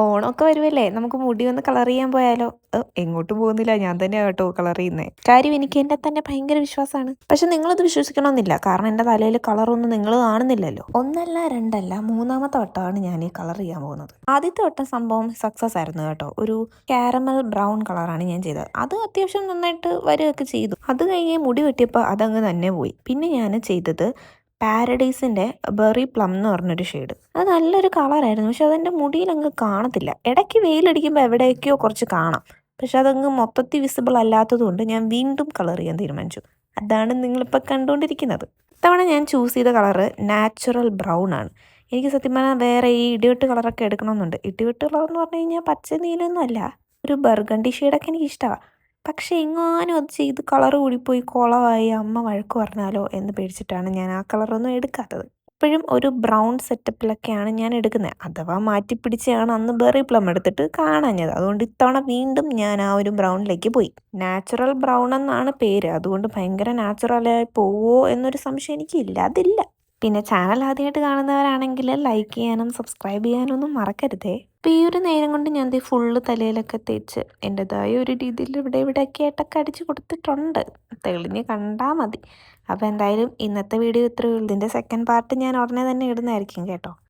ഓണമൊക്കെ വരുമല്ലേ, നമുക്ക് മുടി ഒന്ന് കളർ ചെയ്യാൻ പോയാലോ? എങ്ങോട്ടും പോകുന്നില്ല, ഞാൻ തന്നെയാ കേട്ടോ കളർ ചെയ്യുന്നത്. കാര്യം എനിക്ക് എന്നെ തന്നെ ഭയങ്കര വിശ്വാസമാണ്. പക്ഷെ നിങ്ങളത് വിശ്വസിക്കണമെന്നില്ല, കാരണം എൻ്റെ തലയിൽ കളറൊന്നും നിങ്ങൾ കാണുന്നില്ലല്ലോ. ഒന്നല്ല രണ്ടല്ല മൂന്നാമത്തെ വട്ടമാണ് ഞാൻ ഈ കളർ ചെയ്യാൻ പോകുന്നത്. ആദ്യത്തെ വട്ടം സംഭവം സക്സസ് ആയിരുന്നു കേട്ടോ. ഒരു കാരമൽ ബ്രൗൺ കളറാണ് ഞാൻ ചെയ്തത്. അത് അത്യാവശ്യം നന്നായിട്ട് വരികയൊക്കെ ചെയ്തു. അത് കഴിഞ്ഞ് മുടി വെട്ടിയപ്പോൾ അതങ്ങ് തന്നെ പോയി. പിന്നെ ഞാൻ ചെയ്തത് പാരഡൈസിൻ്റെ ബെറി പ്ലം എന്ന് പറഞ്ഞൊരു ഷെയ്ഡ്. അത് നല്ലൊരു കളറായിരുന്നു, പക്ഷെ അതെൻ്റെ മുടിയിലങ്ങ് കാണത്തില്ല. ഇടയ്ക്ക് വെയിലടിക്കുമ്പോൾ എവിടെയൊക്കെയോ കുറച്ച് കാണാം, പക്ഷെ അതങ്ങ് മൊത്തത്തിൽ വിസിബിൾ അല്ലാത്തതുകൊണ്ട് ഞാൻ വീണ്ടും കളർ ചെയ്യാൻ തീരുമാനിച്ചു. അതാണ് നിങ്ങളിപ്പോൾ കണ്ടുകൊണ്ടിരിക്കുന്നത്. ഇത്തവണ ഞാൻ ചൂസ് ചെയ്ത കളറ് നാച്ചുറൽ ബ്രൗൺ ആണ്. എനിക്ക് സത്യം പറഞ്ഞാൽ വേറെ ഈ ഇടിവെട്ട് കളറൊക്കെ എടുക്കണമെന്നുണ്ട്. ഇടിവെട്ട് കളർ എന്ന് പറഞ്ഞു കഴിഞ്ഞാൽ പച്ച നീലൊന്നും അല്ല, ഒരു ബർഗണ്ടി ഷെയ്ഡൊക്കെ എനിക്ക് ഇഷ്ടമാണ്. പക്ഷേ എങ്ങാനും അത് ചെയ്ത് കളർ കൂടിപ്പോയി കുളമായി അമ്മ വഴക്ക് പറഞ്ഞാലോ എന്ന് പേടിച്ചിട്ടാണ് ഞാൻ ആ കളറൊന്നും എടുക്കാത്തത്. ഇപ്പോഴും ഒരു ബ്രൗൺ സെറ്റപ്പിലൊക്കെയാണ് ഞാൻ എടുക്കുന്നത്. അഥവാ മാറ്റിപ്പിടിച്ചാണ് അന്ന് ബെറി പ്ലം എടുത്തിട്ട് കാണാഞ്ഞത്. അതുകൊണ്ട് ഇത്തവണ വീണ്ടും ഞാൻ ആ ഒരു ബ്രൗണിലേക്ക് പോയി. നാച്ചുറൽ ബ്രൗൺ എന്നാണ് പേര്, അതുകൊണ്ട് ഭയങ്കര നാച്ചുറലായി പോവോ എന്നൊരു സംശയം എനിക്കില്ല, അതില്ല. പിന്നെ ചാനൽ ആദ്യമായിട്ട് കാണുന്നവരാണെങ്കിൽ ലൈക്ക് ചെയ്യാനും സബ്സ്ക്രൈബ് ചെയ്യാനും ഒന്നും മറക്കരുതേ. അപ്പോൾ ഈ ഒരു നേരം കൊണ്ട് ഞാൻ ഫുള്ള് തലയിലൊക്കെ തേച്ച് എൻ്റെതായ ഒരു രീതിയിൽ ഇവിടെയൊക്കെ ആയിട്ടൊക്കെ അടിച്ച് കൊടുത്തിട്ടുണ്ട്. തെളിഞ്ഞ് കണ്ടാൽ മതി. അപ്പോൾ എന്തായാലും ഇന്നത്തെ വീഡിയോ ഇത്രയേ ഉള്ളൂ. ഇതിൻ്റെ സെക്കൻഡ് പാർട്ട് ഞാൻ ഉടനെ തന്നെ ഇടുന്നതായിരിക്കും കേട്ടോ.